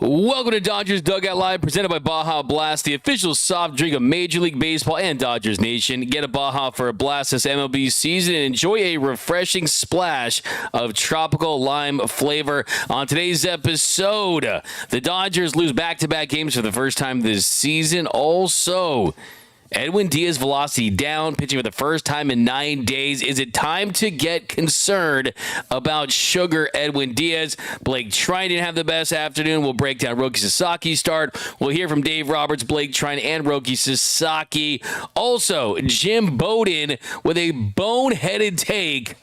Welcome to Dodgers Dugout Live, presented by Baja Blast, the official soft drink of Major League Baseball and Dodgers Nation. Get a Baja for a blast this MLB season and enjoy a refreshing splash of tropical lime flavor. On today's episode, the Dodgers lose back-to-back games for the first time this season. Also, Edwin Diaz velocity down, pitching for the first time in 9 days. Is it time to get concerned about Sugar Edwin Diaz? Blake Trinen didn't have the best afternoon. We'll break down Roki Sasaki start. We'll hear from Dave Roberts, Blake Trinen, and Roki Sasaki. Also, Jim Bowden with a boneheaded take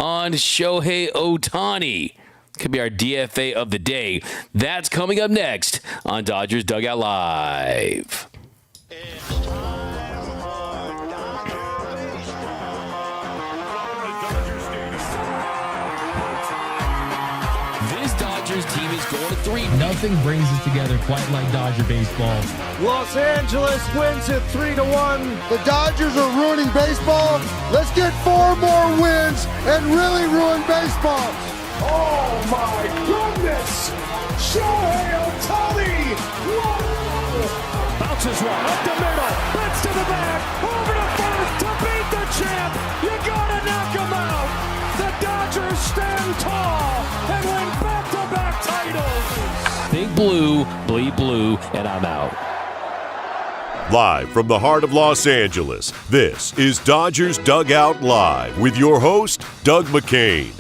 on Shohei Ohtani. Could be our DFA of the day. That's coming up next on Dodgers Dugout Live. Team is going to 3. Nothing brings us together quite like Dodger baseball. Los Angeles wins it 3-1. The Dodgers are ruining baseball. Let's get 4 more wins and really ruin baseball. Oh my goodness! Shohei Ohtani! Whoa! Bounces one up the middle, bats to the back, over to first to beat the champ. You gotta knock him out. The Dodgers stand tall and win back-to-back titles. Think blue, bleed blue, and I'm out. Live from the heart of Los Angeles, this is Dodgers Dugout Live with your host, Doug McKain.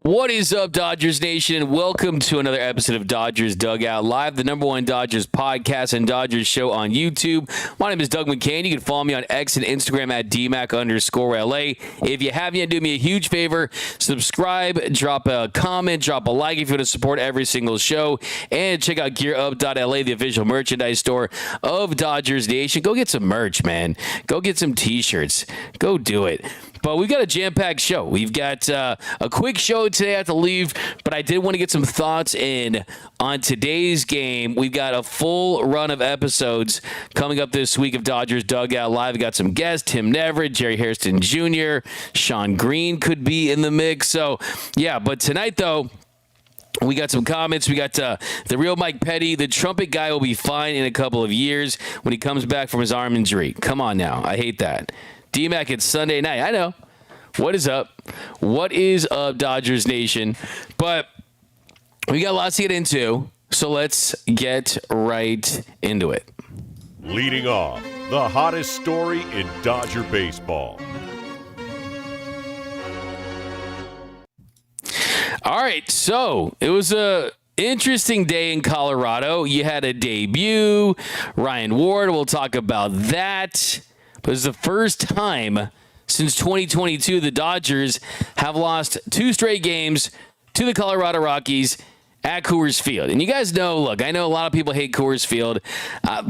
What is up, Dodgers Nation? Welcome to another episode of Dodgers Dugout Live, the #1 Dodgers podcast and Dodgers show on YouTube. My name is Doug McKain. You can follow me on X and Instagram at DMac_LA. If you haven't yet, do me a huge favor. Subscribe, drop a comment, drop a like if you want to support every single show, and check out GearUp.LA, the official merchandise store of Dodgers Nation. Go get some merch, man. Go get some t-shirts. Go do it. But we've got a jam-packed show. We've got a quick show today. I have to leave, but I did want to get some thoughts in on today's game. We've got a full run of episodes coming up this week of Dodgers Dugout Live. We've got some guests, Tim Neverett, Jerry Hairston Jr., Sean Green could be in the mix. So, yeah, but tonight, though, we got some comments. We got the real Mike Petty. The trumpet guy will be fine in a couple of years when he comes back from his arm injury. Come on now. I hate that. D-Mac, it's Sunday night. I know. What is up? What is up, Dodgers Nation? But we got lots to get into, so let's get right into it. Leading off, the hottest story in Dodger baseball. All right, so it was a interesting day in Colorado. You had a debut. Ryan Ward, we'll talk about that. But it's the first time since 2022 the Dodgers have lost 2 straight games to the Colorado Rockies at Coors Field. And you guys know, look, I know a lot of people hate Coors Field.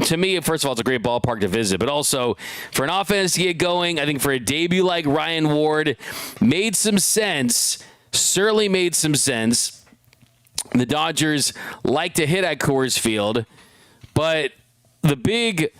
To me, first of all, it's a great ballpark to visit. But also, for an offense to get going, I think for a debut like Ryan Ward, made some sense. Certainly made some sense. The Dodgers like to hit at Coors Field. But the big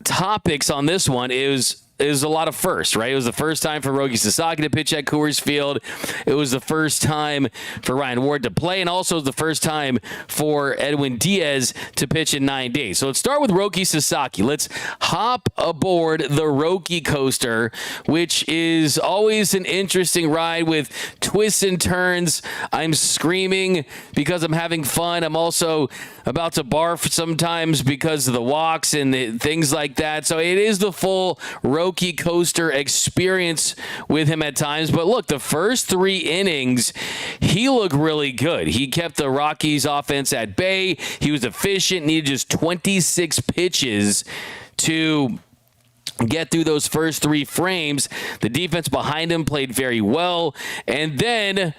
topics on this one is a lot of firsts, right? It was the first time for Roki Sasaki to pitch at Coors Field. It was the first time for Ryan Ward to play, and also the first time for Edwin Diaz to pitch in 9 days. So let's start with Roki Sasaki. Let's hop aboard the Roki-Coaster, which is always an interesting ride with twists and turns. I'm screaming because I'm having fun. I'm also about to barf sometimes because of the walks and the things like that. So it is the full Roki-Coaster experience with him at times. But look, the first 3 innings, he looked really good. He kept the Rockies offense at bay. He was efficient, needed just 26 pitches to get through those first 3 frames. The defense behind him played very well. And then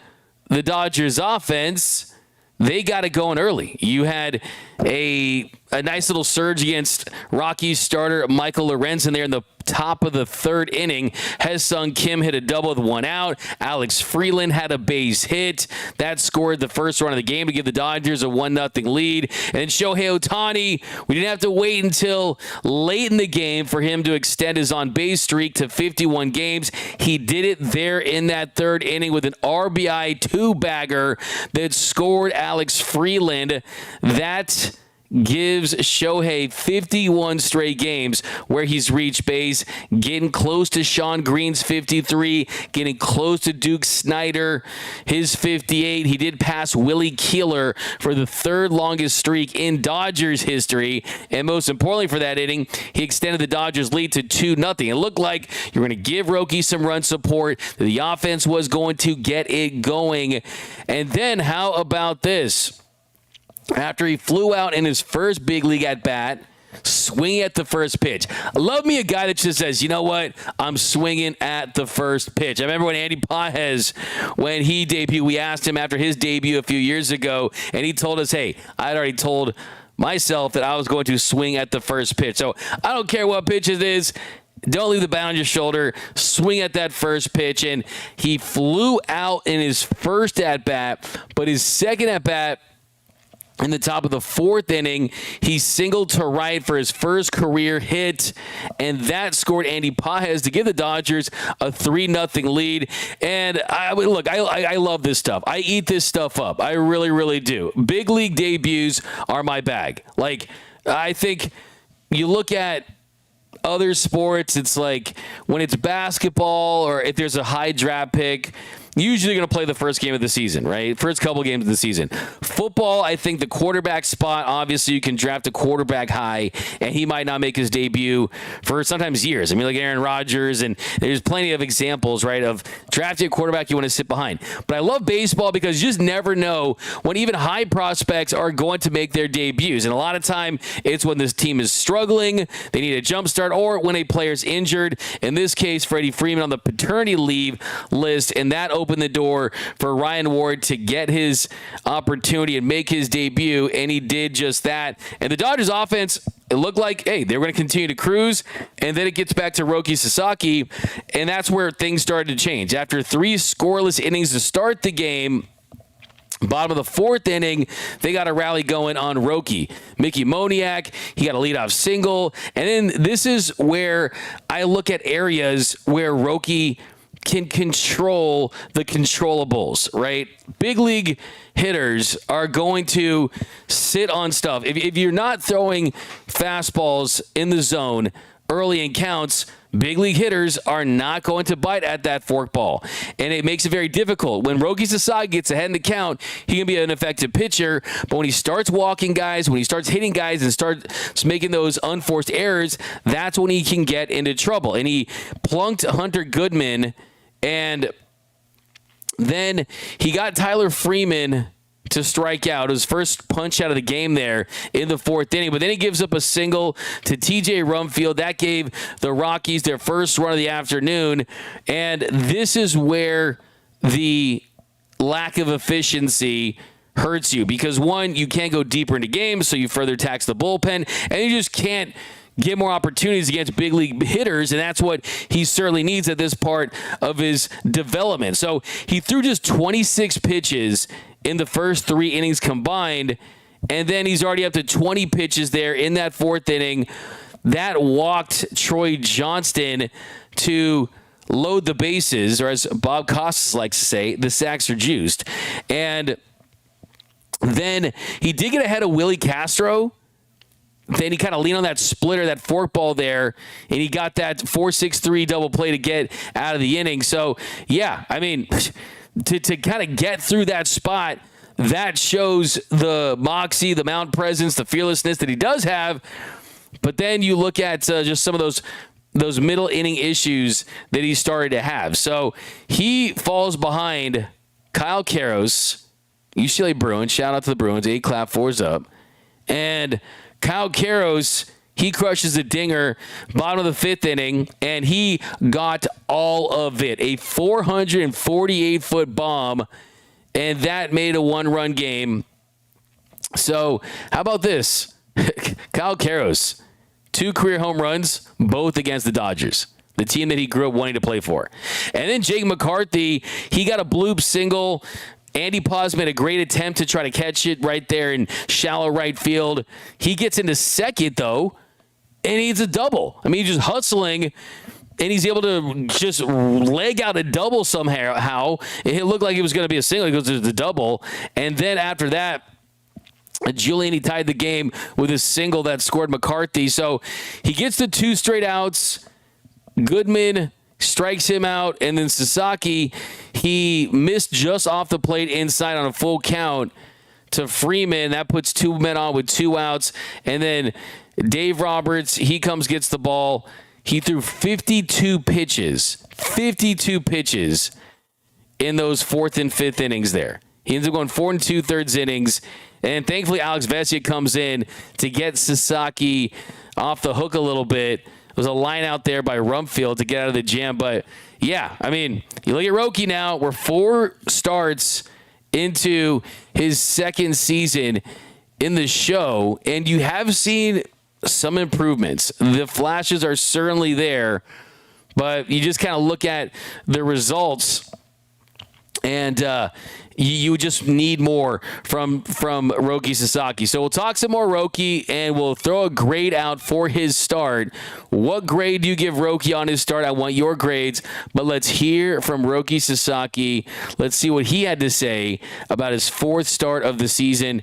the Dodgers offense, they got it going early. You had a a nice little surge against Rockies starter Michael Lorenzen there in the top of the third inning. Ha-Seong Kim hit a double with one out. Alex Freeland had a base hit. That scored the first run of the game to give the Dodgers a 1-0 lead. And then Shohei Ohtani, we didn't have to wait until late in the game for him to extend his on-base streak to 51 games. He did it there in that third inning with an RBI two-bagger that scored Alex Freeland. That gives Shohei 51 straight games where he's reached base, getting close to Sean Green's 53, getting close to Duke Snyder, his 58. He did pass Willie Keeler for the third longest streak in Dodgers history, and most importantly for that inning, he extended the Dodgers lead to 2-0. It looked like you were going to give Roki some run support. The offense was going to get it going. And then how about this? After he flew out in his first big league at-bat, swinging at the first pitch. I love me a guy that just says, you know what, I'm swinging at the first pitch. I remember when Andy Pages, when he debuted, we asked him after his debut a few years ago, and he told us, hey, I'd already told myself that I was going to swing at the first pitch. So I don't care what pitch it is. Don't leave the bat on your shoulder. Swing at that first pitch. And he flew out in his first at-bat, but his second at-bat, in the top of the fourth inning, he singled to right for his first career hit, and that scored Andy Pages to give the Dodgers a 3-0 lead. And I love this stuff. I eat this stuff up. I really, really do. Big league debuts are my bag. Like, I think you look at other sports, it's like when it's basketball or if there's a high draft pick, usually going to play the first game of the season, right? First couple games of the season. Football, I think the quarterback spot, obviously you can draft a quarterback high, and he might not make his debut for sometimes years. I mean, like Aaron Rodgers, and there's plenty of examples, right, of drafting a quarterback you want to sit behind. But I love baseball because you just never know when even high prospects are going to make their debuts. And a lot of time, it's when this team is struggling, they need a jump start, or when a player's injured. In this case, Freddie Freeman on the paternity leave list, and that opened the door for Ryan Ward to get his opportunity and make his debut, and he did just that. And the Dodgers offense, it looked like, hey, they were going to continue to cruise, and then it gets back to Roki Sasaki, and that's where things started to change. After 3 scoreless innings to start the game, bottom of the fourth inning, they got a rally going on Roki. Mickey Moniak, he got a leadoff single, and then this is where I look at areas where Roki can control the controllables, right? Big league hitters are going to sit on stuff. If you're not throwing fastballs in the zone early in counts, big league hitters are not going to bite at that forkball. And it makes it very difficult. When Roki Sasaki gets ahead in the count, he can be an effective pitcher. But when he starts walking guys, when he starts hitting guys and starts making those unforced errors, that's when he can get into trouble. And he plunked Hunter Goodman, and then he got Tyler Freeman to strike out. His first punch out of the game there in the fourth inning. But then he gives up a single to TJ Rumfield. That gave the Rockies their first run of the afternoon. And this is where the lack of efficiency hurts you. Because, one, you can't go deeper into games, so you further tax the bullpen. And you just can't get more opportunities against big league hitters, and that's what he certainly needs at this part of his development. So he threw just 26 pitches in the first 3 innings combined, and then he's already up to 20 pitches there in that fourth inning. That walked Troy Johnston to load the bases, or as Bob Costas likes to say, the sacks are juiced. And then he did get ahead of Willie Castro. Then he kind of leaned on that splitter, that forkball there, and he got that 4-6-3 double play to get out of the inning. So, yeah, I mean, to kind of get through that spot, that shows the moxie, the mound presence, the fearlessness that he does have. But then you look at just some of those middle inning issues that he started to have. So he falls behind Kyle Karros, UCLA Bruins. Shout out to the Bruins. 8 clap, 4's up. And Kyle Karros, he crushes a dinger bottom of the 5th inning, and he got all of it. A 448-foot bomb, and that made a 1-run game. So how about this? Kyle Karros, 2 career home runs, both against the Dodgers, the team that he grew up wanting to play for. And then Jake McCarthy, he got a bloop single. Andy Paz made a great attempt to try to catch it right there in shallow right field. He gets into second, though, and he's a double. I mean, he's just hustling, and he's able to just leg out a double somehow. It looked like it was going to be a single. He goes to the double. And then after that, Giuliani tied the game with a single that scored McCarthy. So he gets the 2 straight outs. Goodman strikes him out. And then Sasaki, he missed just off the plate inside on a full count to Freeman. That puts 2 men on with 2 outs. And then Dave Roberts, he comes, gets the ball. He threw 52 pitches in those 4th and 5th innings there. He ends up going 4 2/3 innings. And thankfully, Alex Vesia comes in to get Sasaki off the hook a little bit. It was a line out there by Rumfield to get out of the jam. But, yeah, I mean, you look at Roki now. We're 4 starts into his 2nd season in the show, and you have seen some improvements. The flashes are certainly there, but you just kind of look at the results, and you just need more from Roki Sasaki. So we'll talk some more Roki, and we'll throw a grade out for his start. What grade do you give Roki on his start? I want your grades, but let's hear from Roki Sasaki. Let's see what he had to say about his 4th start of the season,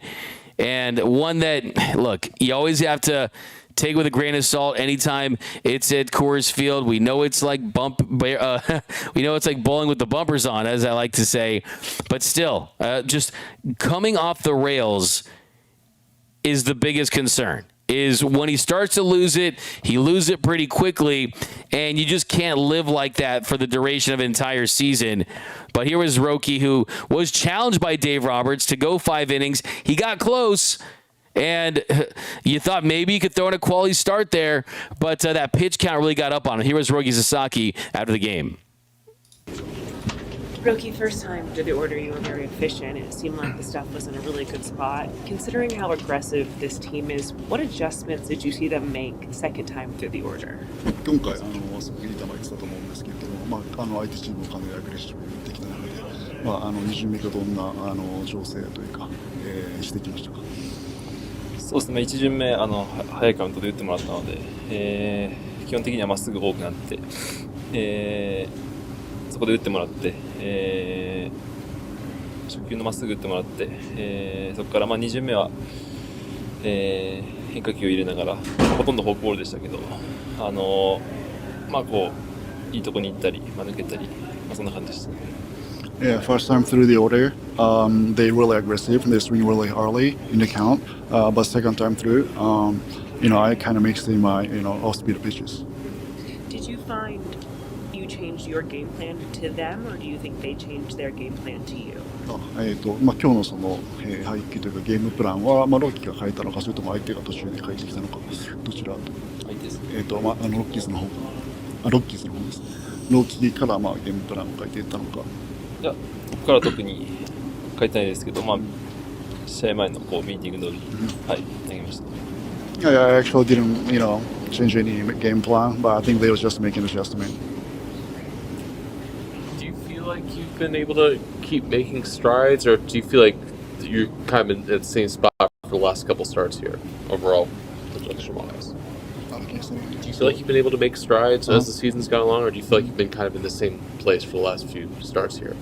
and one that, look, you always have to take with a grain of salt anytime it's at Coors Field. We know it's like we know it's like bowling with the bumpers on, as I like to say. But still, just coming off the rails is the biggest concern. Is when he starts to lose it, he loses it pretty quickly, and you just can't live like that for the duration of an entire season. But here was Roki, who was challenged by Dave Roberts to go 5 innings. He got close, and you thought maybe you could throw in a quality start there, but that pitch count really got up on him. Here was Roki Sasaki after the game. Roki, first time to the order, you were very efficient. It seemed like the stuff was in a really good spot. Considering how aggressive this team is, what adjustments did you see them make second time through the order? 今回すごくいい球が来たと思うんですけれども、相手チームもかなりアグレッシブにできたので、2巡目がどんな調整というか、してきましたか。そうですね、1巡目早いカウントで打ってもらったので、基本的にはまっすぐ多くなって、そこで打ってもらって、初球のまっすぐ打ってもらって、そこから2巡目は、変化球を入れながら、ほとんどフォークボールでしたけど、こういいとこに行ったり、抜けたり、そんな感じでした。Yeah, first time through the order, they really aggressive. They swing really early in the count. But second time through, I kind of mixing my, off-speed pitches. Did you find you changed your game plan to them, or do you think they changed their game plan to you? 今日のその、配球というかゲームプランは、ロッキーが変えたのか、それとも相手が途中で変えてきたのか、どちら？相手です。ロッキーズの方ですね。ロッキーからゲームプランを変えていったのか。いや、ここから特に変えてないですけど、試合前のミーティング通りに、投げました。Yeah, I actually didn't, change any game plan, but I think they was just making an adjustment. Do you feel like you've been able to keep making strides, or do you feel like you're kind of in at the same spot for the last couple starts here, overall, production-wise? Do you feel like you've been able to make strides as the season's gone along, or do you feel like you've been kind of in the same place for the last few starts here?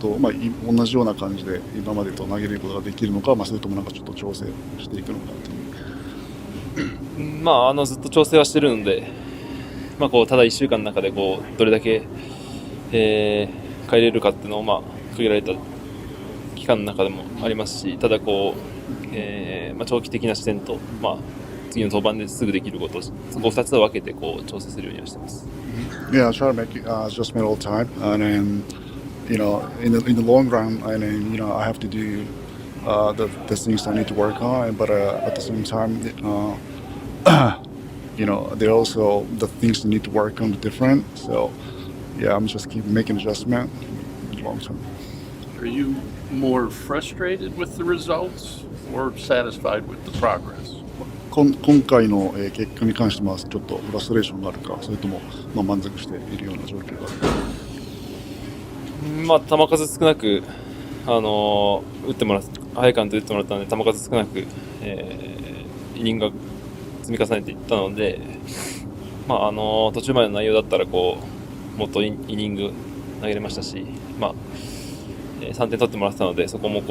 同じような感じで今までと投げることができるのか、それともちょっと調整していくのかっていう。ずっと調整はしてるので、ただ1週間の中でどれだけ、変えれるかっていうのを区切られた期間の中でもありますし、ただ長期的な視点と、次の登板ですぐできることを2つを分けて調整するようにはしてます。Yeah, I try to make adjustment all the time, and then in the long run, and then I have to do the things I need to work on, but at the same time, they're also the things you need to work on different. So yeah, I'm just keep making adjustment in the long term. Are you more frustrated with the results or satisfied with the progress? 今回の結果に関してはちょっとフラストレーションがあるか、それとも満足しているような状況があるか。球数少なく、打ってもら早いカウントで打ってもらったので、球数少なく、イニングが積み重ねていったので、途中までの内容だったらもっとイニング投げれましたし、3点取ってもらってたので、そこもリ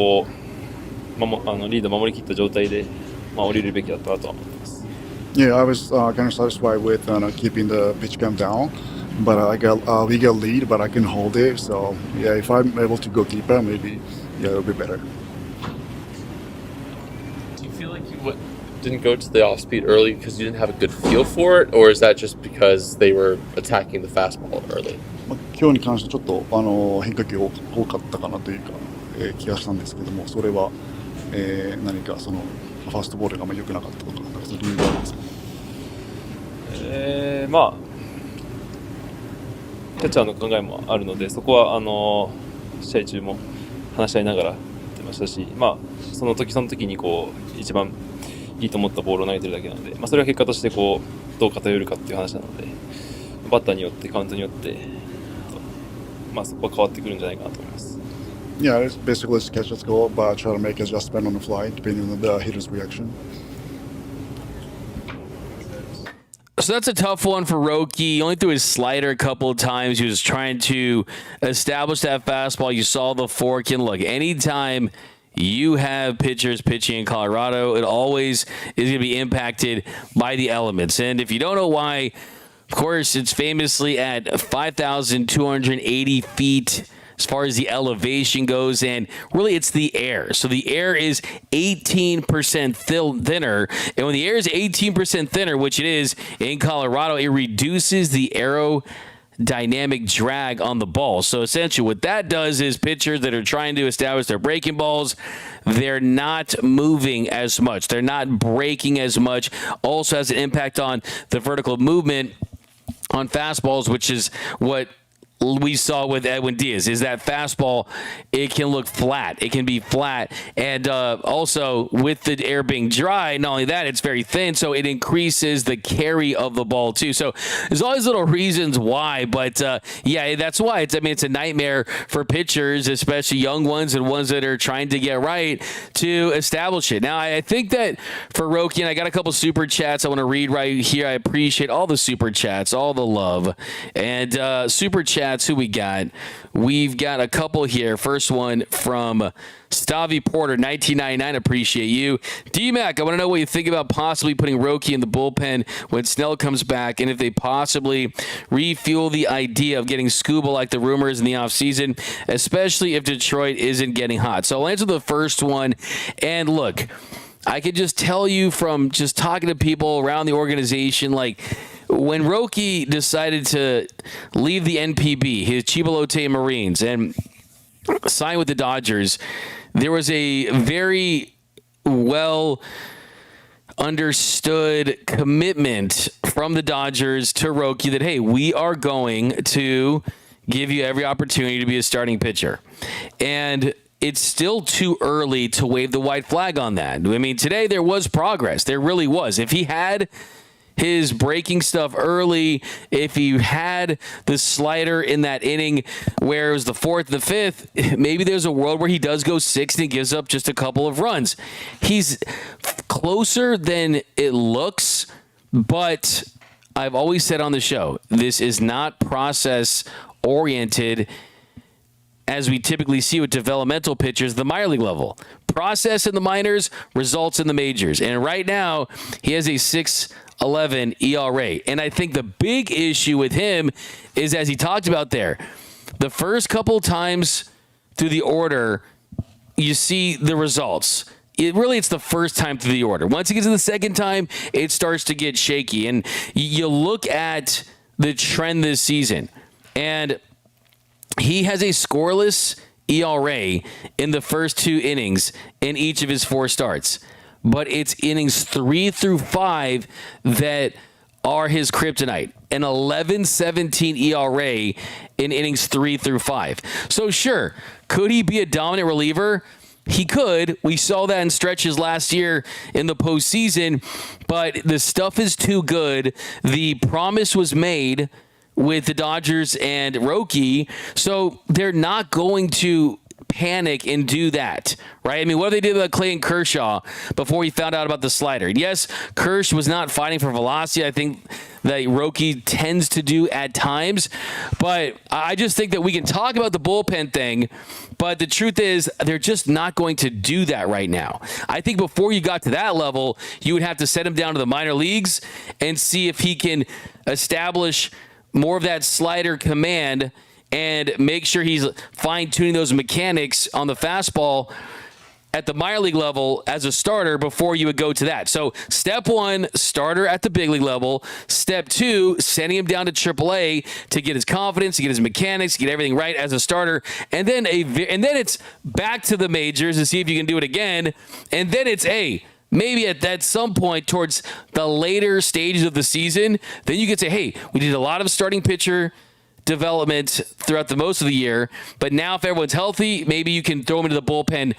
ード守り切った状態で、降りるべきだったなとは思ってます。Yeah, I was kind of satisfied with keeping the pitch count down, but we got lead, but I can hold it. So yeah, if I'm able to go deeper, maybe it'll be better. Do you feel like you didn't go to the off speed early because you didn't have a good feel for it, or is that just because they were attacking the fastball early? 今日に関してちょっと変化球多かったかなというか、気がしたんですけども、それは、何かそのファーストボールが良くなかったとか、そういう理由があるんですか？キャッチャーの考えもあるので、そこは試合中も話し合いながらやってましたし、その時その時に一番いいと思ったボールを投げてるだけなので、それは結果としてどう偏るかっていう話なので、バッターによってカウントによってそこは変わってくるんじゃないかなと思います。Yeah, it's basically just catch, let's go, but try to make adjustment on the fly depending on the hitter's reaction. So that's a tough one for Roki. He only threw his slider a couple of times. He was trying to establish that fastball. You saw the fork. And look, anytime you have pitchers pitching in Colorado, it always is going to be impacted by the elements. And if you don't know why, of course, it's famously at 5,280 feet as far as the elevation goes, and really it's the air. So the air is 18% thinner, and when the air is 18% thinner, which it is in Colorado, it reduces the aerodynamic drag on the ball. So essentially what that does is pitchers that are trying to establish their breaking balls, they're not moving as much. They're not breaking as much. Also has an impact on the vertical movement on fastballs, which is what we saw with Edwin Diaz. Is that fastball, it can look flat. It can be flat. And also with the air being dry, not only that, it's very thin, so it increases the carry of the ball too. So there's all these little reasons why, but yeah, that's why. It's a nightmare for pitchers, especially young ones and ones that are trying to get right, to establish it. Now, I think that for Roki, and I got a couple super chats I want to read right here. I appreciate all the super chats, all the love. And super chats, who we got? We've got a couple here. First one from Stavi Porter, 1999. Appreciate you. D-Mac, I want to know what you think about possibly putting Roki in the bullpen when Snell comes back, and if they possibly refuel the idea of getting Scuba like the rumors in the offseason, especially if Detroit isn't getting hot. So I'll answer the first one. And look, I can just tell you from just talking to people around the organization, like, when Roki decided to leave the NPB, his Chibalote Marines, and sign with the Dodgers, there was a very well understood commitment from the Dodgers to Roki that, hey, we are going to give you every opportunity to be a starting pitcher. And it's still too early to wave the white flag on that. I mean, today there was progress. There really was. If he had his breaking stuff early, if he had the slider in that inning where it was the fourth and the fifth, maybe there's a world where he does go sixth and gives up just a couple of runs. He's closer than it looks, but I've always said on the show, this is not process-oriented as we typically see with developmental pitchers, the minor league level. Process in the minors, results in the majors. And right now, he has a 6.11 ERA. And I think the big issue with him is, as he talked about there, the first couple times through the order, you see the results. It's the first time through the order. Once he gets to the second time, it starts to get shaky. And you look at the trend this season, and he has a scoreless ERA in the first two innings in each of his four starts. But it's innings 3 through 5 that are his kryptonite. An 11.17 ERA in innings 3 through 5. So sure, could he be a dominant reliever? He could. We saw that in stretches last year in the postseason, but the stuff is too good. The promise was made with the Dodgers and Roki, so they're not going to panic and do that, right? I mean, what they did with Clayton Kershaw before he found out about the slider. Yes, Kersh was not fighting for velocity. I think that Roki tends to do at times, but I just think that we can talk about the bullpen thing, but the truth is they're just not going to do that right now. I think before you got to that level, you would have to send him down to the minor leagues and see if he can establish more of that slider command and make sure he's fine-tuning those mechanics on the fastball at the minor league level as a starter before you would go to that. So step one, starter at the big league level. Step two, sending him down to AAA to get his confidence, to get his mechanics, to get everything right as a starter. And then it's back to the majors to see if you can do it again. And then it's maybe at some point towards the later stages of the season, then you could say, hey, we did a lot of starting pitcher development throughout the most of the year, but now if everyone's healthy, maybe you can throw them into the bullpen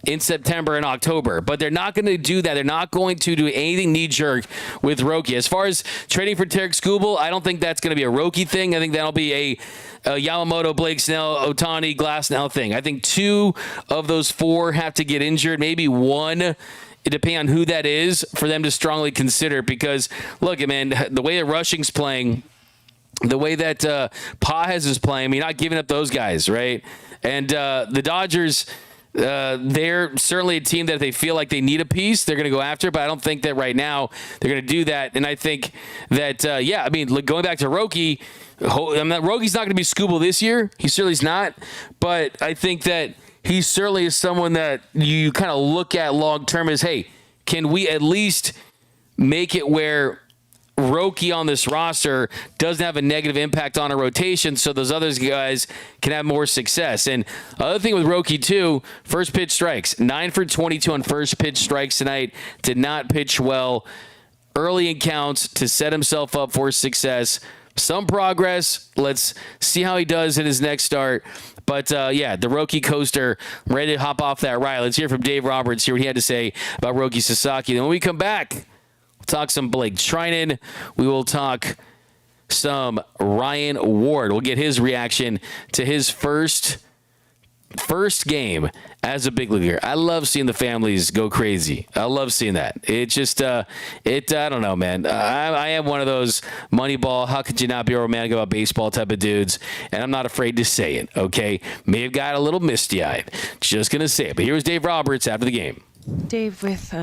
in September and October. But they're not going to do that. They're not going to do anything knee-jerk with Roki. As far as trading for Tarek Skubal, I don't think that's going to be a Roki thing. I think that'll be a Yamamoto, Blake Snell, Ohtani, Glasnow thing. I think 2 of those 4 have to get injured, maybe 1, depending on who that is, for them to strongly consider. Because, look, man, the way that Rushing's playing, the way that Pajes is playing, I mean, you're not giving up those guys, right? And the Dodgers, they're certainly a team that if they feel like they need a piece, they're going to go after it, but I don't think that right now they're going to do that. And I think that, going back to Roki, Roki's not going to be Skubal this year. He certainly is not. But I think that he certainly is someone that you kind of look at long-term as, hey, can we at least make it where Roki on this roster doesn't have a negative impact on a rotation so those other guys can have more success. And other thing with Roki too, first pitch strikes, 9 for 22 on first pitch strikes tonight. Did not pitch well early in counts to set himself up for success. Some progress. Let's see how he does in his next start. But, the Roki-Coaster, ready to hop off that ride. Let's hear from Dave Roberts, hear what he had to say about Roki Sasaki. Then when we come back, talk some Blake Trinen. We will talk some Ryan Ward. We'll get his reaction to his first game as a big leaguer. I love seeing the families go crazy. I love seeing that. It just, I don't know, man. I am one of those Moneyball, how could you not be a romantic about baseball type of dudes? And I'm not afraid to say it, okay? May have got a little misty-eyed. Just going to say it. But here's Dave Roberts after the game. Dave, with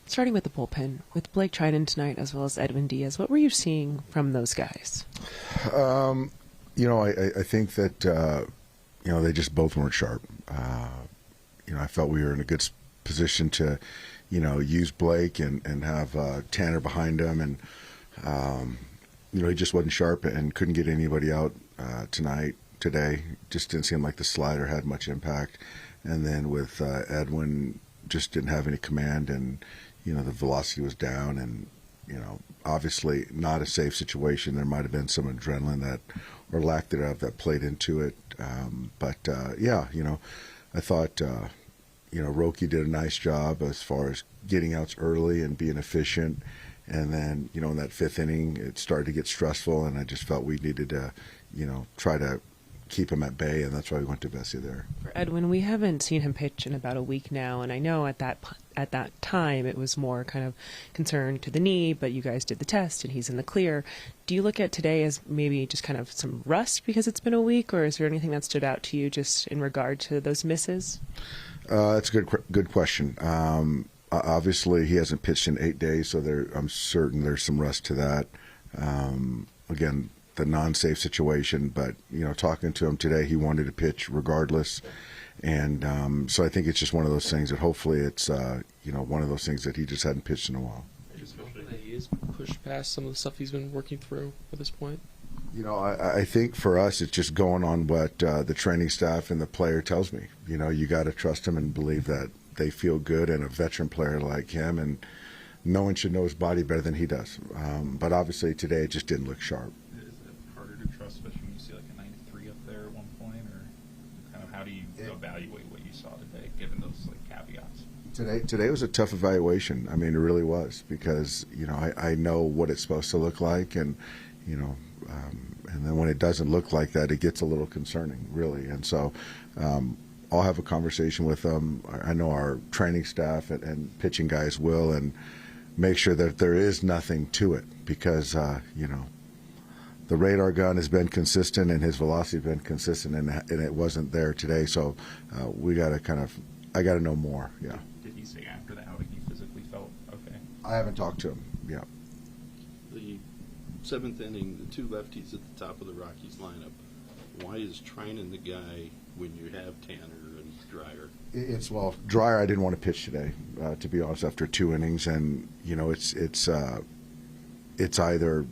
starting with the bullpen, with Blake Trinen tonight as well as Edwin Diaz, what were you seeing from those guys? I think that, they just both weren't sharp. I felt we were in a good position to, use Blake and have Tanner behind him. And, he just wasn't sharp and couldn't get anybody out today. Just didn't seem like the slider had much impact. And then with Edwin, just didn't have any command and, the velocity was down and, obviously not a safe situation. There might have been some adrenaline that, or lack thereof, that played into it. I thought, Roki did a nice job as far as getting outs early and being efficient. And then, in that 5th inning, it started to get stressful, and I just felt we needed to, try to keep him at bay, and that's why we went to Vesey there. For Edwin, we haven't seen him pitch in about a week now, and I know at that time it was more kind of concerned to the knee, but you guys did the test and he's in the clear. Do you look at today as maybe just kind of some rust because it's been a week, or is there anything that stood out to you just in regard to those misses? That's a good question. Obviously, he hasn't pitched in 8 days, so I'm certain there's some rust to that. Again, the non-safe situation, but talking to him today, he wanted to pitch regardless, and so I think it's just one of those things that hopefully it's one of those things that he just hadn't pitched in a while. Just hoping that he is pushed past some of the stuff he's been working through at this point. I think for us, it's just going on what the training staff and the player tells me. You got to trust him and believe that they feel good, and a veteran player like him, and no one should know his body better than he does. But obviously today it just didn't look sharp. Especially when you see like a 93 up there at one point, or kind of how do you evaluate what you saw today, given those like Today was a tough evaluation. I mean, it really was, because I know what it's supposed to look like, and and then when it doesn't look like that, it gets a little concerning, really. And so I'll have a conversation with them. I know our training staff and pitching guys will, and make sure that there is nothing to it, because the radar gun has been consistent and his velocity has been consistent, and it wasn't there today. So we got to I got to know more. Yeah. Did he say after the outing he physically felt okay? I haven't talked to him. Yeah. The seventh inning, the two lefties at the top of the Rockies lineup. Why is Trinen the guy when you have Tanner and Dreyer? Dreyer, I didn't want to pitch today, to be honest, after 2 innings, and it's either,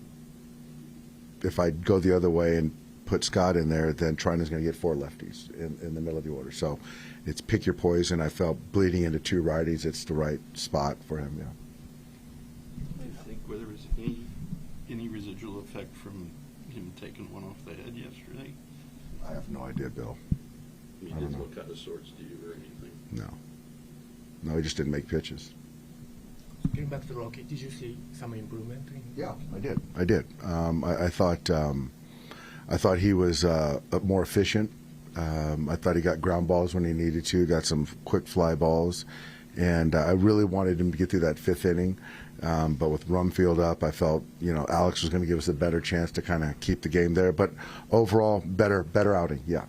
if I go the other way and put Scott in there, then Trinen's going to get 4 lefties in the middle of the order. So it's pick your poison. I felt bleeding into 2 righties, it's the right spot for him. Yeah. Do you think whether there was any residual effect from him taking one off the head yesterday? I have no idea, Bill. I mean, didn't look out of sorts to you or anything? No, he just didn't make pitches. Getting back to Roki, did you see some improvement? Yeah, I did. I thought he was more efficient. I thought he got ground balls when he needed to, got some quick fly balls, and I really wanted him to get through that 5th inning. But with Rumfield up, I felt Alex was going to give us a better chance to kind of keep the game there. But overall, better outing. Yeah.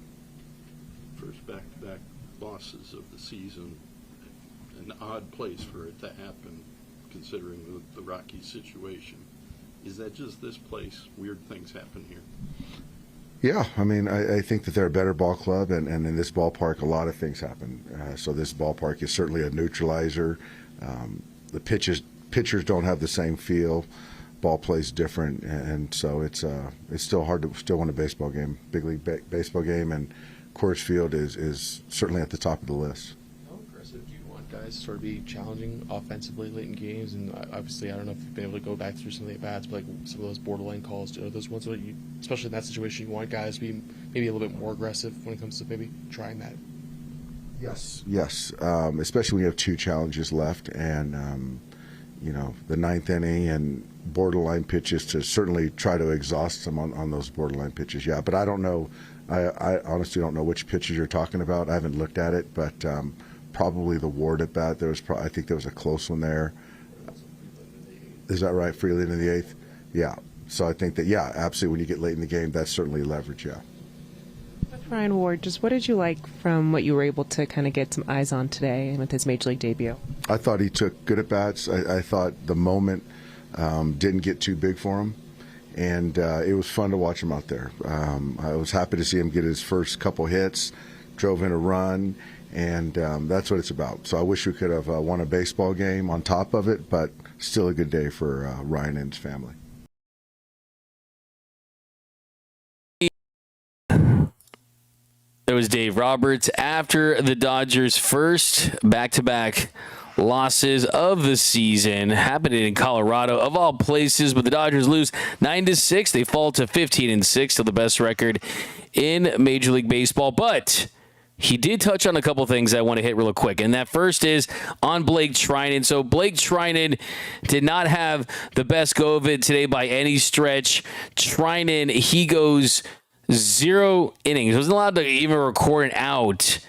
First back-to-back losses of the season. An odd place for it to happen, considering the Rockies situation. Is that just this place? Weird things happen here. Yeah, I mean, I think that they're a better ball club, and in this ballpark, a lot of things happen. So this ballpark is certainly a neutralizer. The pitchers don't have the same feel. Ball plays different, and so it's still hard to still win a baseball game, big league baseball game, and Coors Field is certainly at the top of the list. How aggressive do you want guys to sort of be challenging offensively late in games? And obviously, I don't know if you've been able to go back through some of the at-bats, but like some of those borderline calls, are those ones that you, especially in that situation, you want guys to be maybe a little bit more aggressive when it comes to maybe trying that? Yes, especially when you have 2 challenges left, and the 9th inning and borderline pitches, to certainly try to exhaust them on those borderline pitches. Yeah, but I don't know. I honestly don't know which pitches you're talking about. I haven't looked at it, but probably the Ward at bat. I think there was a close one there. Is that right? Freeland in the 8th? Yeah. So I think that, yeah, absolutely, when you get late in the game, that's certainly leverage, yeah. Ryan Ward, just what did you like from what you were able to kind of get some eyes on today with his Major League debut? I thought he took good at-bats. I thought the moment didn't get too big for him, and it was fun to watch him out there. I was happy to see him get his first couple hits, drove in a run, and that's what it's about. So I wish we could have won a baseball game on top of it, but still a good day for Ryan and his family. There was Dave Roberts after the Dodgers' first back-to-back losses of the season, happening in Colorado of all places. But the Dodgers lose 9-6. They fall to 15-6, to the best record in Major League Baseball. But he did touch on a couple things I want to hit real quick, and that first is on Blake Trinen. So Blake Trinen did not have the best go of it today by any stretch. Trinen, he goes 0 innings. He wasn't allowed to even record an out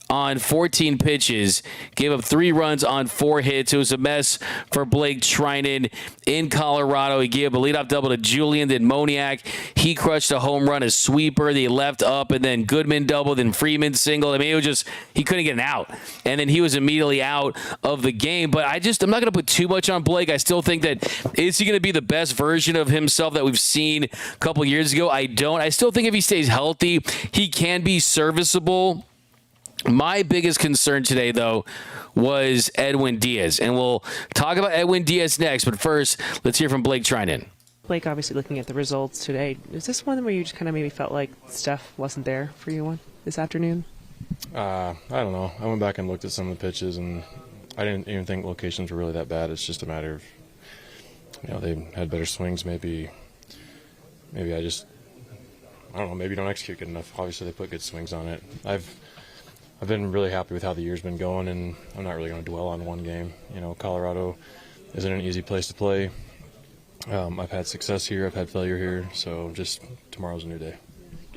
on 14 pitches. Gave up 3 runs on 4 hits. It was a mess for Blake Trinen in Colorado. He gave up a leadoff double to Julian, then Moniak. He crushed a home run, a sweeper. They left up, and then Goodman doubled, then Freeman singled. I mean, it was just, he couldn't get an out. And then he was immediately out of the game. But I'm not going to put too much on Blake. I still think that, is he going to be the best version of himself that we've seen a couple years ago? I don't. I still think if he stays healthy, he can be serviceable. My biggest concern today, though, was Edwin Diaz. And we'll talk about Edwin Diaz next. But first, let's hear from Blake Trinen. Blake, obviously looking at the results today, is this one where you just kind of maybe felt like stuff wasn't there for you this afternoon? I don't know. I went back and looked at some of the pitches, and I didn't even think locations were really that bad. It's just a matter of, they had better swings. Maybe I don't know, maybe don't execute good enough. Obviously, they put good swings on it. I've been really happy with how the year's been going, and I'm not really going to dwell on one game. Colorado isn't an easy place to play. I've had success here, I've had failure here, so just tomorrow's a new day.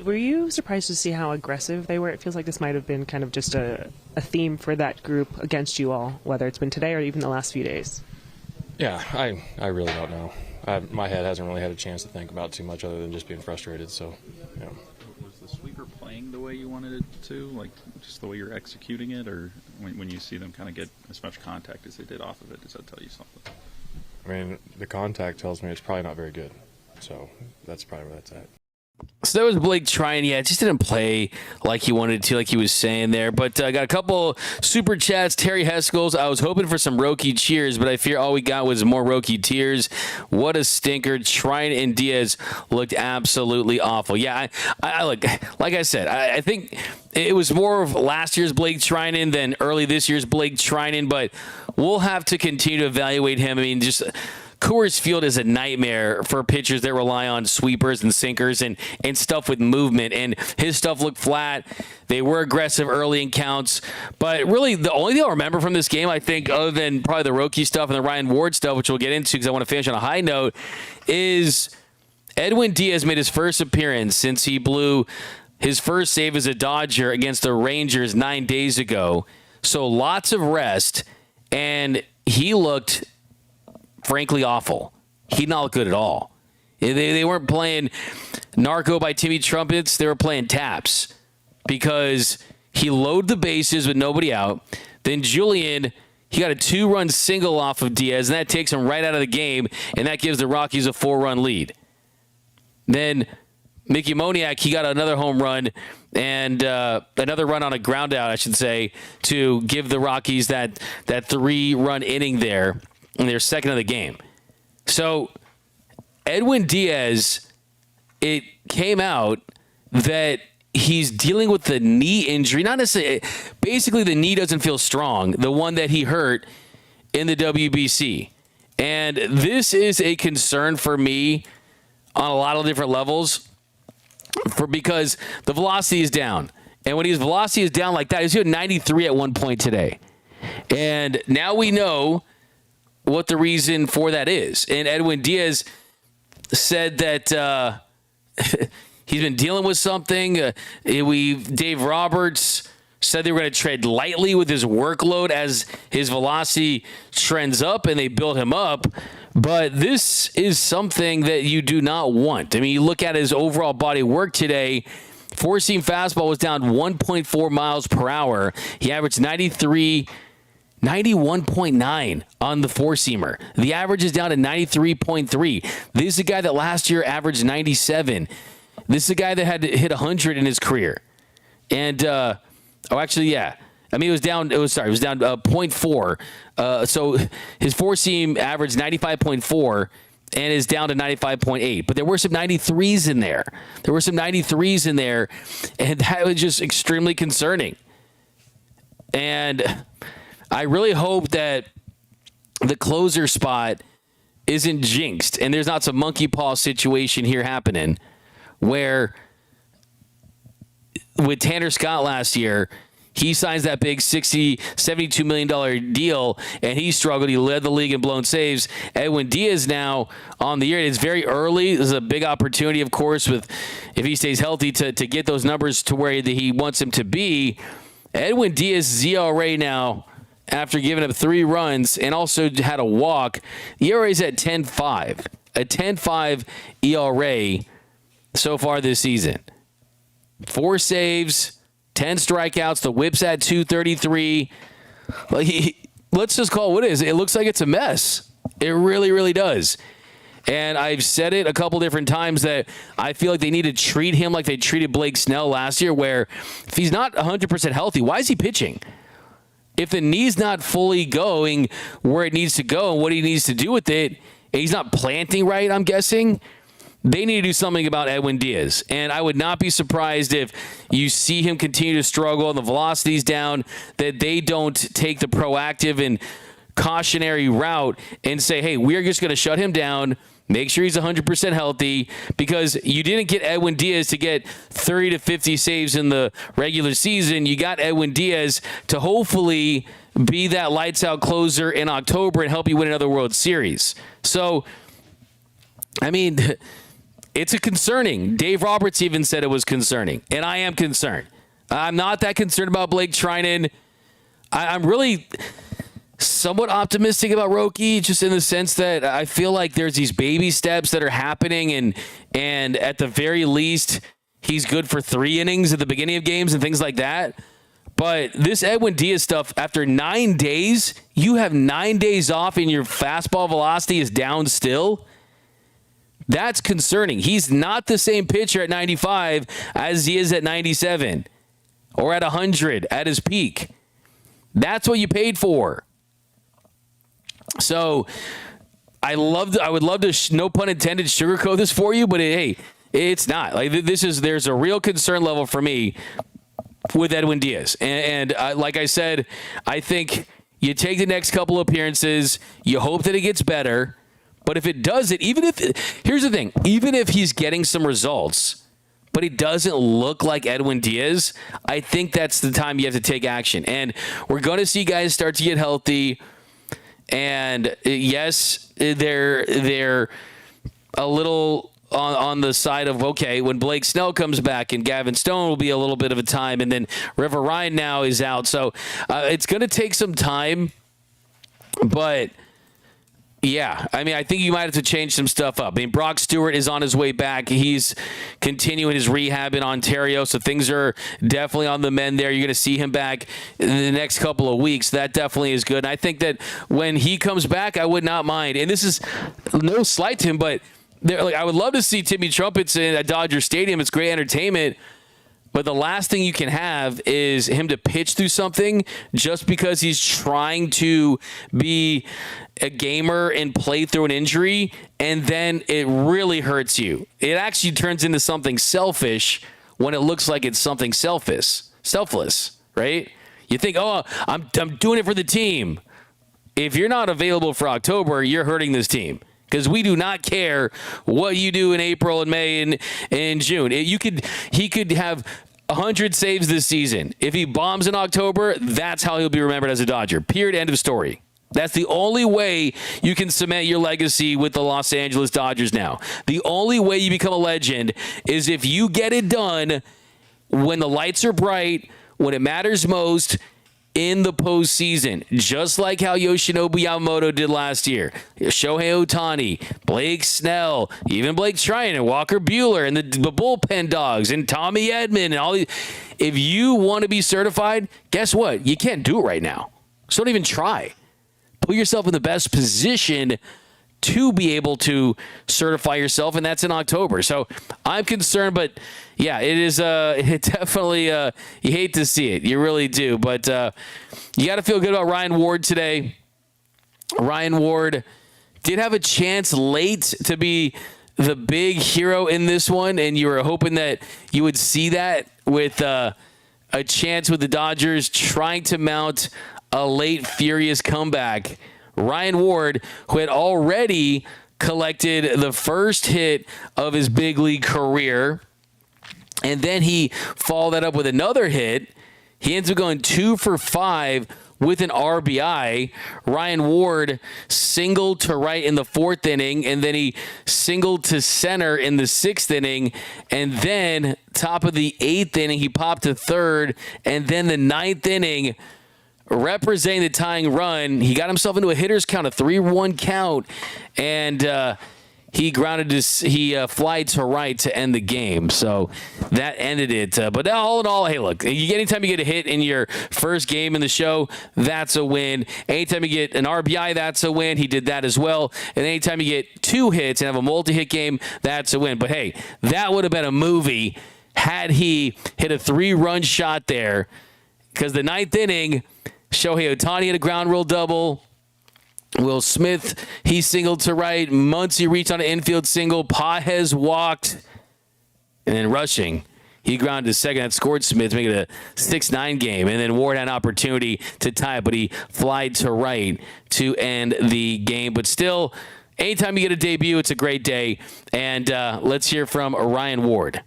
Were you surprised to see how aggressive they were? It feels like this might have been kind of just a theme for that group against you all, whether it's been today or even the last few days. Yeah, I really don't know. My head hasn't really had a chance to think about too much other than just being frustrated, so, Was the sweeper playing the way you wanted it to? Like, just the way you're executing it? Or when you see them kind of get as much contact as they did off of it, does that tell you something? I mean, the contact tells me it's probably not very good, so that's probably where that's at. So that was Blake Trinen. Yeah, just didn't play like he wanted to, like he was saying there. But I got a couple super chats. Terry Heskels, I was hoping for some Roki cheers, but I fear all we got was more Roki tears. What a stinker. Trinen and Diaz looked absolutely awful. Yeah, I look, like I said, I think it was more of last year's Blake Trinen than early this year's Blake Trinen, but we'll have to continue to evaluate him. I mean, just Coors Field is a nightmare for pitchers that rely on sweepers and sinkers and stuff with movement, and his stuff looked flat. They were aggressive early in counts, but really the only thing I'll remember from this game, I think, other than probably the Roki stuff and the Ryan Ward stuff, which we'll get into because I want to finish on a high note, is Edwin Diaz made his first appearance since he blew his first save as a Dodger against the Rangers 9 days ago. So lots of rest, and he looked frankly awful. He not look good at all. They weren't playing Narco by Timmy Trumpets. They were playing taps because he loaded the bases with nobody out. Then Julian, he got a 2-run single off of Diaz, and that takes him right out of the game, and that gives the Rockies a 4-run lead. Then Mickey Moniak, he got another home run and another run on a ground out, I should say, to give the Rockies that 3-run inning there in their second of the game. So Edwin Diaz, it came out that he's dealing with the knee injury. Not necessarily, basically the knee doesn't feel strong, the one that he hurt in the WBC. And this is a concern for me on a lot of different levels because the velocity is down. And when his velocity is down like that, he's doing 93 at one point today. And now we know what the reason for that is. And Edwin Diaz said that he's been dealing with something. Dave Roberts said they were going to tread lightly with his workload as his velocity trends up, and they built him up. But this is something that you do not want. I mean, you look at his overall body work today. Four-seam fastball was down 1.4 miles per hour. He averaged 91.9 on the four-seamer. The average is down to 93.3. This is a guy that last year averaged 97. This is a guy that had to hit 100 in his career. And, I mean, it was down 0.4. So his four-seam averaged 95.4 and is down to 95.8. But there were some 93s in there. And that was just extremely concerning. And I really hope that the closer spot isn't jinxed and there's not some monkey paw situation here happening where with Tanner Scott last year, he signs that big $72 million deal, and he struggled. He led the league in blown saves. Edwin Diaz now on the year. It's very early. This is a big opportunity, of course, if he stays healthy to get those numbers to where he wants him to be. Edwin Diaz's ERA now, after giving up 3 runs and also had a walk, the ERA is at 10.5. A 10.5 ERA so far this season. 4 saves, 10 strikeouts. The whip's at 233. Let's just call it what it is. It looks like it's a mess. It really, really does. And I've said it a couple different times that I feel like they need to treat him like they treated Blake Snell last year, where if he's not 100% healthy, why is he pitching? If the knee's not fully going where it needs to go and what he needs to do with it, and he's not planting right, I'm guessing, they need to do something about Edwin Diaz. And I would not be surprised if you see him continue to struggle and the velocity's down, that they don't take the proactive and cautionary route and say, hey, we're just going to shut him down, Make sure he's 100% healthy, because you didn't get Edwin Diaz to get 30 to 50 saves in the regular season. You got Edwin Diaz to hopefully be that lights-out closer in October and help you win another World Series. So, I mean, it's concerning. Dave Roberts even said it was concerning, and I am concerned. I'm not that concerned about Blake Trinen. I'm really somewhat optimistic about Roki, just in the sense that I feel like there's these baby steps that are happening, and at the very least, he's good for 3 innings at the beginning of games and things like that. But this Edwin Diaz stuff, after 9 days, you have 9 days off and your fastball velocity is down still. That's concerning. He's not the same pitcher at 95 as he is at 97 or at 100 at his peak. That's what you paid for. So I would love to, no pun intended, sugarcoat this for you, but hey, it's not. Like, there's a real concern level for me with Edwin Diaz. And like I said, I think you take the next couple appearances, you hope that it gets better. But if it doesn't, here's the thing, even if he's getting some results, but it doesn't look like Edwin Diaz, I think that's the time you have to take action. And we're going to see guys start to get healthy. And yes, they're a little on the side of, okay, when Blake Snell comes back and Gavin Stone will be a little bit of a time, and then River Ryan now is out. So it's going to take some time. But yeah, I mean, I think you might have to change some stuff up. I mean, Brock Stewart is on his way back. He's continuing his rehab in Ontario, so things are definitely on the mend there. You're going to see him back in the next couple of weeks. That definitely is good. And I think that when he comes back, I would not mind. And this is no slight to him, but I would love to see Timmy Trumpets at Dodger Stadium. It's great entertainment. But the last thing you can have is him to pitch through something just because he's trying to be a gamer and play through an injury, and then it really hurts you. It actually turns into something selfish when it looks like it's something selfless, right? You think, oh, I'm doing it for the team. If you're not available for October, you're hurting this team. Because we do not care what you do in April and May and in June. He could have 100 saves this season. If he bombs in October, that's how he'll be remembered as a Dodger. Period. End of story. That's the only way you can cement your legacy with the Los Angeles Dodgers now. The only way you become a legend is if you get it done when the lights are bright, when it matters most, in the postseason, just like how Yoshinobu Yamamoto did last year. Shohei Ohtani, Blake Snell, even Blake Trinen, Walker Buehler, and the bullpen dogs, and Tommy Edman, and all these. If you want to be certified, guess what? You can't do it right now. So don't even try. Put yourself in the best position to be able to certify yourself, and that's in October. So I'm concerned, but yeah, it is it definitely you hate to see it. You really do. But you got to feel good about Ryan Ward today. Ryan Ward did have a chance late to be the big hero in this one, and you were hoping that you would see that with a chance with the Dodgers trying to mount a late furious comeback. Ryan Ward, who had already collected the first hit of his big league career, and then he followed that up with another hit. He ends up going 2 for 5 with an RBI. Ryan Ward singled to right in the 4th inning, and then he singled to center in the 6th inning, and then top of the 8th inning, he popped to 3rd, and then the 9th inning, representing the tying run, he got himself into a hitter's count, a 3-1 count, and he flied to right to end the game. So that ended it. But all in all, hey, look, anytime you get a hit in your first game in the show, that's a win. Anytime you get an RBI, that's a win. He did that as well. And anytime you get 2 hits and have a multi-hit game, that's a win. But hey, that would have been a movie had he hit a 3-run shot there, because the 9th inning, Shohei Ohtani had a ground rule double. Will Smith, he singled to right. Muncy reached on an infield single. Pages walked. And then rushing, he grounded to second. That scored Smith, making it a 6-9 game. And then Ward had an opportunity to tie it, but he flied to right to end the game. But still, anytime you get a debut, it's a great day. And let's hear from Ryan Ward.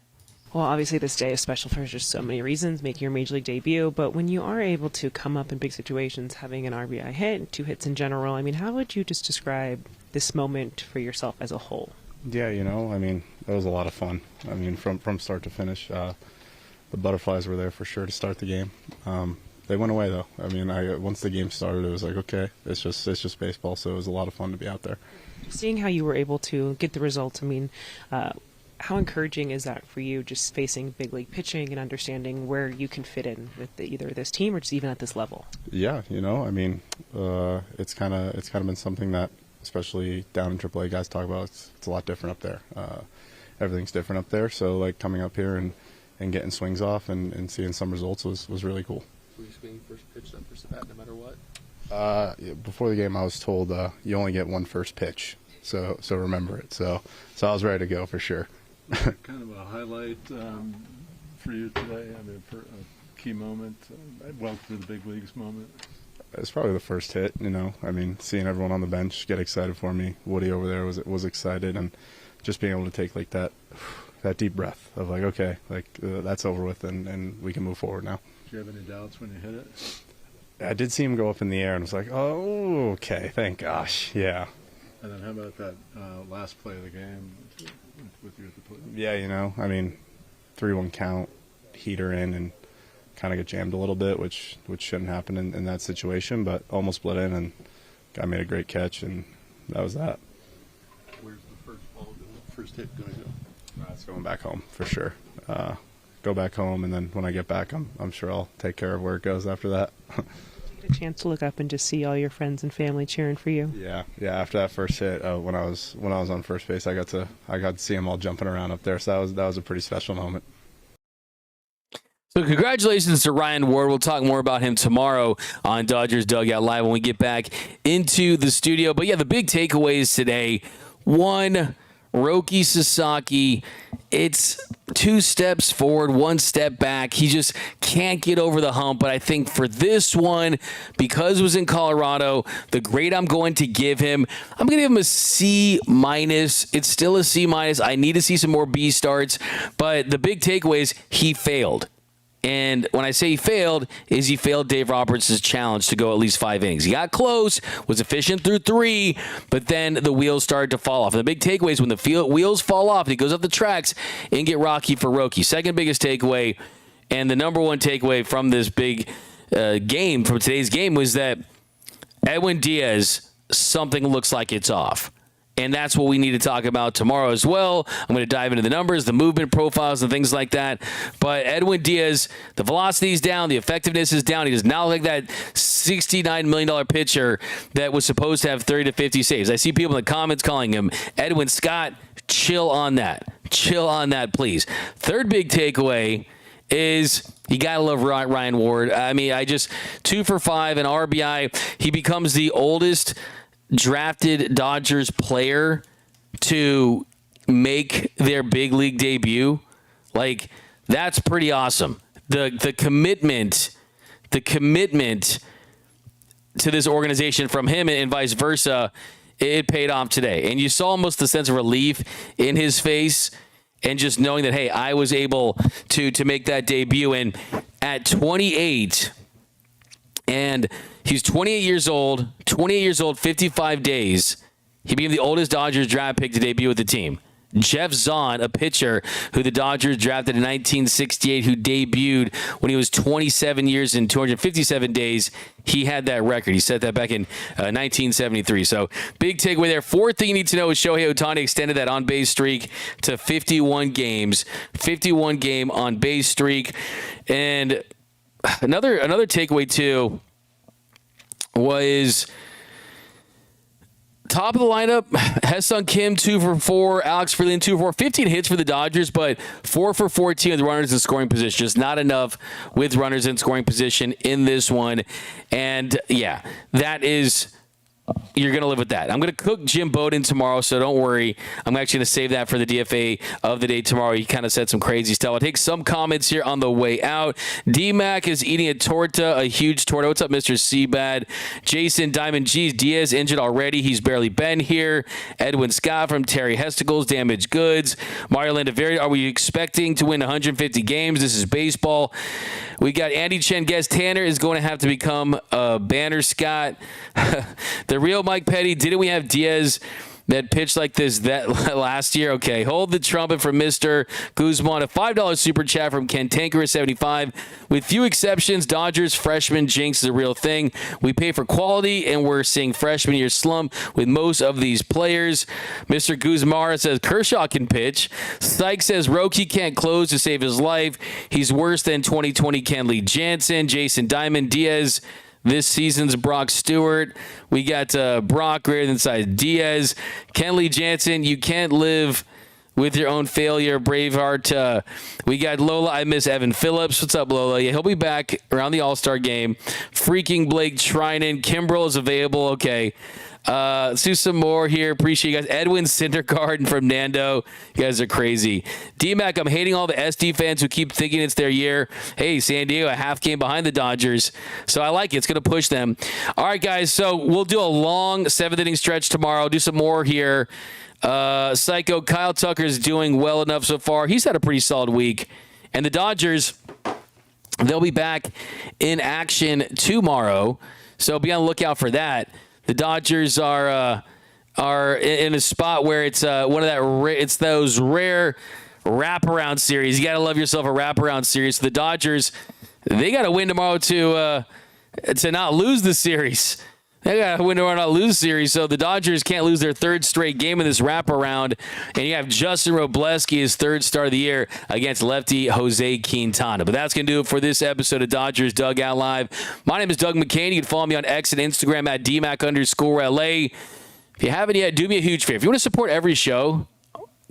Well, obviously this day is special for just so many reasons, making your major league debut, but when you are able to come up in big situations, having an RBI hit, 2 hits in general, I mean, how would you just describe this moment for yourself as a whole? Yeah, you know, I mean, it was a lot of fun. I mean, from start to finish, the butterflies were there for sure to start the game. They went away though. I mean, once the game started, it was like, okay, it's just baseball. So it was a lot of fun to be out there. Seeing how you were able to get the results, I mean, how encouraging is that for you, just facing big league pitching and understanding where you can fit in with either this team or just even at this level? Yeah, you know, I mean, it's kind of been something that, especially down in AAA, guys talk about. It's a lot different up there. Everything's different up there. So like coming up here and getting swings off and seeing some results was really cool. Were you swinging first pitch, then first at bat, no matter what? Before the game, I was told you only get one first pitch, so remember it. So I was ready to go for sure. Kind of a highlight for you today. I mean, for a key moment, welcome to the big leagues moment. It's probably the first hit. You know, I mean, seeing everyone on the bench get excited for me. Woody over there was excited, and just being able to take like that deep breath of like, okay, like that's over with, and we can move forward now. Do you have any doubts when you hit it? I did see him go up in the air and was like, oh, okay, thank gosh, yeah. And then how about that last play of the game with you at the plate? Yeah, you know, I mean, 3-1 count, heater in, and kind of get jammed a little bit, which shouldn't happen in that situation, but almost split in, and guy made a great catch, and that was that. Where's the first hit going to go? It's going back home for sure. Go back home, and then when I get back, I'm sure I'll take care of where it goes after that. Get a chance to look up and just see all your friends and family cheering for you. Yeah. After that first hit, when I was on first base, I got to see them all jumping around up there. So that was a pretty special moment. So congratulations to Ryan Ward. We'll talk more about him tomorrow on Dodgers Dugout Live when we get back into the studio. But yeah, the big takeaways today. 1, Roki Sasaki, it's 2 steps forward, 1 step back. He just can't get over the hump. But I think for this one, because it was in Colorado, the grade I'm going to give him, I'm going to give him a C-. It's still a C-. I need to see some more B starts. But the big takeaway is he failed. And when I say he failed Dave Roberts' challenge to go at least 5 innings. He got close, was efficient through 3, but then the wheels started to fall off. And the big takeaway is when the wheels fall off and he goes up the tracks and get Rocky for Roki. Second biggest takeaway, and the number 1 takeaway from this big game, from today's game, was that Edwin Diaz, something looks like it's off. And that's what we need to talk about tomorrow as well. I'm going to dive into the numbers, the movement profiles, and things like that. But Edwin Diaz, the velocity is down, the effectiveness is down. He does not look like that $69 million pitcher that was supposed to have 30 to 50 saves. I see people in the comments calling him Edwin Scott. Chill on that. Chill on that, please. Third big takeaway is you got to love Ryan Ward. I mean, 2 for 5, an RBI. He becomes the oldest drafted Dodgers player to make their big league debut. Like, that's pretty awesome. The commitment to this organization from him and vice versa, it paid off today. And you saw almost the sense of relief in his face, and just knowing that, hey, I was able to make that debut. And at 28, and he's 28 years old, 55 days. He became the oldest Dodgers draft pick to debut with the team. Jeff Zahn, a pitcher who the Dodgers drafted in 1968, who debuted when he was 27 years and 257 days. He had that record. He set that back in 1973. So big takeaway there. Fourth thing you need to know is Shohei Ohtani extended that on-base streak to 51 games. 51-game on-base streak. And another takeaway, too, was top of the lineup, Ha-Seong Kim, 2 for 4, Alex Freeland, 2 for 4, 15 hits for the Dodgers, but 4 for 14 with runners in scoring position. Just not enough with runners in scoring position in this one. And, yeah, that is you're going to live with that. I'm going to cook Jim Bowden tomorrow, so don't worry. I'm actually going to save that for the DFA of the day tomorrow. He kind of said some crazy stuff. I'll take some comments here on the way out. D-Mac is eating a torta, a huge torta. What's up, Mr. Seabad? Jason Diamond G's Diaz injured already. He's barely been here. Edwin Scott from Terry Hesticles, Damaged Goods. Mario Landaveria, are we expecting to win 150 games? This is baseball. We got Andy Chen. Guest Tanner is going to have to become a Banner Scott. The real Mike Petty. Didn't we have Diaz that pitched like this that last year? Okay, hold the trumpet from Mr. Guzman. A $5 super chat from Ken Tanker 75. With few exceptions, Dodgers freshman jinx is a real thing. We pay for quality, and we're seeing freshman year slump with most of these players. Mr. Guzman says Kershaw can pitch. Sykes says Roki can't close to save his life. He's worse than 2020 Kenley Jansen. Jason Diamond Diaz. This season's Brock Stewart. We got Brock greater than size Diaz. Kenley Jansen, you can't live with your own failure. Braveheart. We got Lola. I miss Evan Phillips. What's up, Lola? Yeah, he'll be back around the All-Star game. Freaking Blake Trinen. Kimbrel is available. Okay. Let's do some more here. Appreciate you guys. Edwin Syndergaard from Nando. You guys are crazy. D-Mac, I'm hating all the SD fans who keep thinking it's their year. Hey, San Diego, a half game behind the Dodgers. So I like it. It's going to push them. All right, guys. So we'll do a long 7th inning stretch tomorrow. Do some more here. Psycho, Kyle Tucker's doing well enough so far. He's had a pretty solid week. And the Dodgers, they'll be back in action tomorrow. So be on the lookout for that. The Dodgers are in a spot where it's one of that it's those rare wraparound series. You got to love yourself a wraparound series. The Dodgers, they got to win tomorrow to not lose the series. They got to win tomorrow, not lose the series. So the Dodgers can't lose their 3rd straight game in this wraparound. And you have Justin Robleski, his 3rd start of the year against lefty Jose Quintana. But that's going to do it for this episode of Dodgers Dugout Live. My name is Doug McKain. You can follow me on X and Instagram at DMac_LA. If you haven't yet, do me a huge favor. If you want to support every show,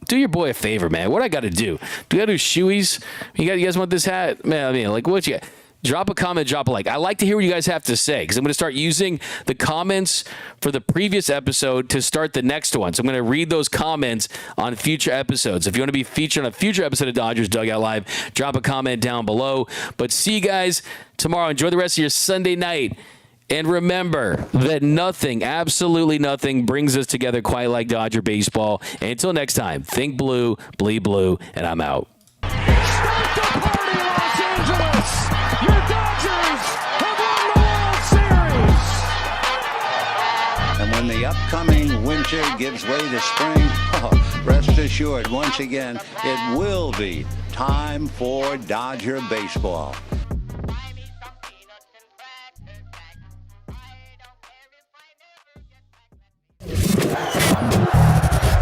do your boy a favor, man. What I got to do? Do I got to do shoeies? You guys want this hat? Man, I mean, like, what you got? Drop a comment, drop a like. I like to hear what you guys have to say because I'm going to start using the comments for the previous episode to start the next one. So I'm going to read those comments on future episodes. If you want to be featured on a future episode of Dodgers Dugout Live, drop a comment down below. But see you guys tomorrow. Enjoy the rest of your Sunday night. And remember that nothing, absolutely nothing, brings us together quite like Dodger baseball. And until next time, think blue, bleed blue, and I'm out. Start the party, Los Angeles! Your Dodgers have won the World Series! And when the upcoming winter gives way to spring, rest assured, once again, it will be time for Dodger baseball.